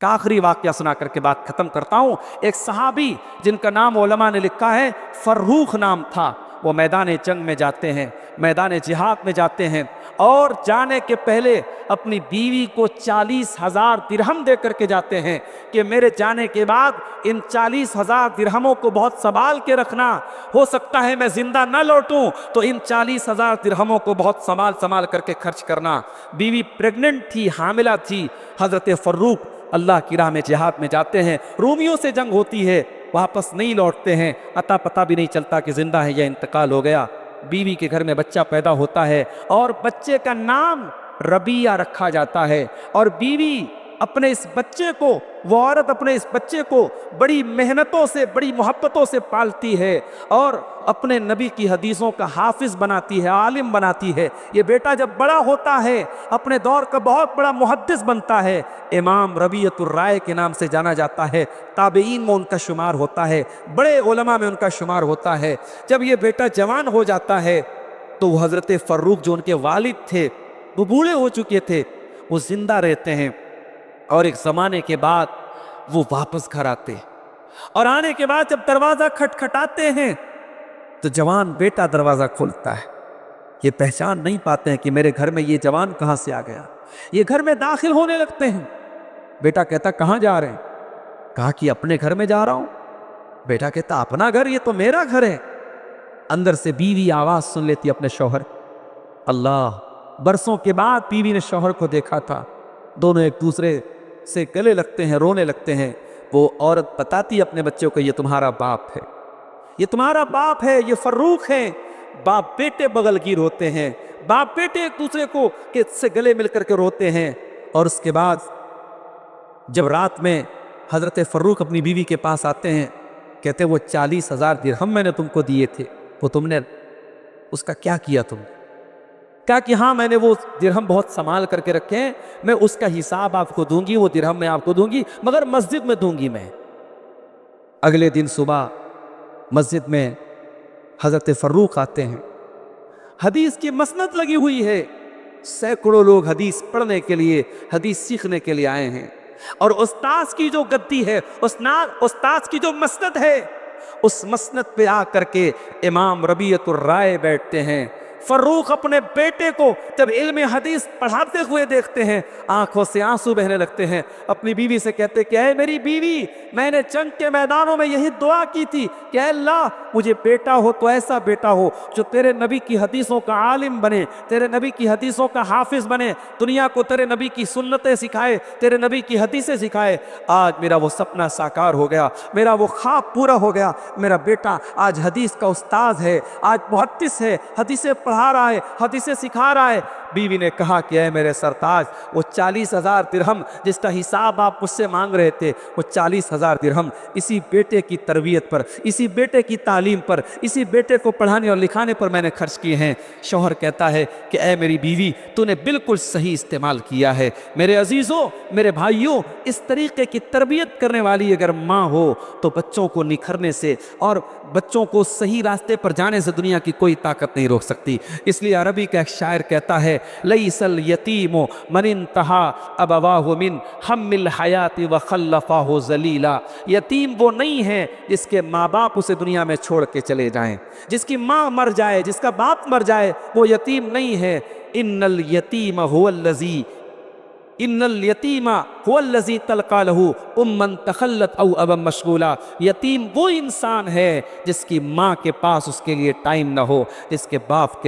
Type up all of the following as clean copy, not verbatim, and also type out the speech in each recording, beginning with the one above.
کا आखिरी वाक़या सुना करके बात खत्म करता हूँ। एक सहाबी जिनका नाम उलमा ने लिखा है, फर्रुख नाम था। वो मैदान जंग में जाते हैं, मैदान जिहाद में जाते हैं, और जाने के पहले अपनी बीवी को 40,000 दिरहम दे करके जाते हैं कि मेरे जाने के बाद इन 40,000 दिरहमों को बहुत संभाल के रखना, हो सकता है मैं जिंदा न लौटूं तो इन 40,000 दिरहमों को बहुत संभाल करके खर्च करना। बीवी प्रेग्नेंट थी, हामिला थी। हज़रत फर्रुख अल्लाह की राह में जिहाद में जाते हैं, रूमियों से जंग होती है, वापस नहीं लौटते हैं, अता पता भी नहीं चलता कि जिंदा है या इंतकाल हो गया। बीवी के घर में बच्चा पैदा होता है और बच्चे का नाम रबिया रखा जाता है। और बीवी अपने इस बच्चे को, वो औरत अपने इस बच्चे को बड़ी मेहनतों से, बड़ी मोहब्बतों से पालती है और अपने नबी की हदीसों का हाफिज बनाती है, आलिम बनाती है। ये बेटा जब बड़ा होता है अपने दौर का बहुत बड़ा मुहद्दिस बनता है। इमाम रबियतुर राय के नाम से जाना जाता है, ताबईन में उनका शुमार होता है, बड़े उलमा में उनका शुमार होता है। जब ये बेटा जवान हो जाता है तो हज़रत फर्रुख जो उनके वालिद थे वो बूढ़े हो चुके थे, वो जिंदा रहते हैं। और एक ज़माने के बाद वो वापस घर आते, और आने के बाद जब दरवाज़ा खटखटाते हैं तो जवान बेटा दरवाज़ा खोलता है। ये पहचान नहीं पाते हैं कि मेरे घर में ये जवान कहाँ से आ गया। ये घर में दाखिल होने लगते हैं। बेटा कहता कहाँ जा रहे हैं? कहा कि अपने घर में जा रहा हूँ। बेटा कहता अपना घर? ये तो मेरा घर है। अंदर से बीवी आवाज़ सुन लेती अपने शौहर। अल्लाह, बरसों के बाद बीवी ने शौहर को देखा था, दोनों एक दूसरे से गले लगते हैं, रोने लगते हैं। वो औरत बताती अपने बच्चों को, ये तुम्हारा बाप है, ये तुम्हारा बाप है, ये फर्रुख है। बाप बेटे बगलगीर होते हैं, बाप बेटे एक दूसरे को के से गले मिल करके रोते हैं। और उसके बाद जब रात में हज़रत फर्रुख अपनी बीवी के पास आते हैं, कहते वो 40,000 दिरहम मैंने तुमको दिए थे, वो तुमने उसका क्या किया? तुमने कहा कि हाँ, मैंने वो दिरहम बहुत संभाल करके रखे हैं, मैं उसका हिसाब आपको दूंगी, वो दिरहम मैं आपको दूंगी, मगर मस्जिद में दूंगी मैं। अगले दिन सुबह मस्जिद में हज़रत फर्रुख आते हैं। हदीस की मसनद लगी हुई है, सैकड़ों लोग हदीस पढ़ने के लिए, हदीस सीखने के लिए आए हैं। और उस्ताद की जो गद्दी है, उस्ताद की जो मसनद है, उस मसनद पे आकर के इमाम रबियतुर राय बैठते हैं। फर्रुख अपने बेटे को जब इल्म हदीस पढ़ाते हुए देखते हैं, आंखों से आंसू बहने लगते हैं। अपनी बीवी से कहते कि ऐ मेरी बीवी, मैंने जंग के मैदानों में यही दुआ की थी कि अल्लाह मुझे बेटा हो तो ऐसा बेटा हो जो तेरे नबी की हदीसों का आलिम बने, तेरे नबी की हदीसों का हाफिज बने, दुनिया को तेरे नबी की सुन्नतें सिखाए, तेरे नबी की हदीसें सिखाए। आज मेरा वो सपना साकार हो गया, मेरा वो ख्वाब पूरा हो गया। मेरा बेटा आज हदीस का उस्ताद है, आज मुहद्दिस है, हदीसें पढ़ा रहा है, हदीसें सिखा रहा है। बीवी ने कहा कि ऐ मेरे सरताज, वो 40,000 दिरहम जिसका हिसाब आप मुझसे मांग रहे थे, वो 40,000 दिरहम इसी बेटे की तरबियत पर, इसी बेटे की तालीम पर, इसी बेटे को पढ़ाने और लिखाने पर मैंने खर्च किए हैं। शौहर कहता है कि ऐ मेरी बीवी, तूने बिल्कुल सही इस्तेमाल किया है। मेरे अजीज़ों, मेरे भाइयों, इस तरीके की तरबियत करने वाली अगर माँ हो तो बच्चों को निखरने से और बच्चों को सही रास्ते पर जाने से दुनिया की कोई ताकत नहीं रोक सकती। इसलिए अरबी का एक शायर कहता है, लईसल यतीमो मन इंतहा अबवाहु मिन हम्मिल हयाति व खल्लफाहु जलीला। यतीम वो नहीं है जिसके माँ बाप उसे दुनिया में छोड़ के चले जाएं, जिसकी माँ मर जाए, जिसका बाप मर जाए, वो यतीम नहीं है। इन्नल यतीम हुवल्लज़ी इन्नल यतीमा हुवल्लज़ी तलक़ा लहू उम्मन तखल्लत औ अबम मशगूला। यतीम वो इंसान है जिसकी माँ के पास उसके लिए टाइम ना हो, जिसके बाप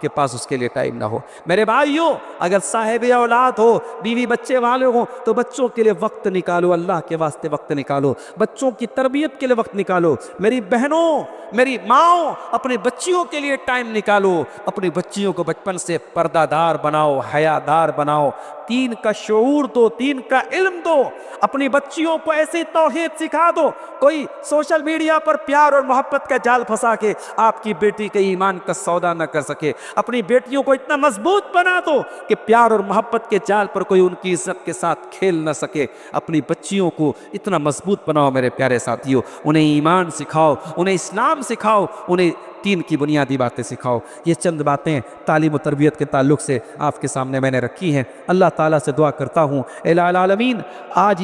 के पास उसके लिए टाइम ना हो। मेरे भाइयों, अगर साहिब औलाद हो, बीवी बच्चे वाले हो, तो बच्चों के लिए वक्त निकालो, अल्लाह के वास्ते वक्त निकालो, बच्चों की तरबियत के लिए वक्त निकालो। मेरी बहनों, मेरी माओ, अपनी बच्चियों के लिए टाइम निकालो। अपनी बच्चियों को बचपन से पर्दादार बनाओ, हयादार बनाओ, दीन का शऊर दो, दीन का इल्म दो। अपनी बच्चियों को ऐसे तौहीद सिखा दो, कोई सोशल मीडिया पर प्यार और मोहब्बत का जाल फंसा के आपकी बेटी के ईमान का सौदा न कर सके। अपनी बेटियों को इतना मजबूत बना दो कि प्यार और मोहब्बत के जाल पर कोई उनकी इज्जत के साथ खेल न सके। अपनी बच्चियों को इतना मजबूत बनाओ मेरे प्यारे साथियों, उन्हें ईमान सिखाओ, उन्हें इस्लाम सिखाओ, उन्हें دین کی بنیادی باتیں سکھاؤ۔ یہ چند باتیں تعلیم و تربیت کے تعلق سے آپ کے سامنے میں نے رکھی ہیں۔ اللہ تعالیٰ سے دعا کرتا ہوں الہ العالمین آج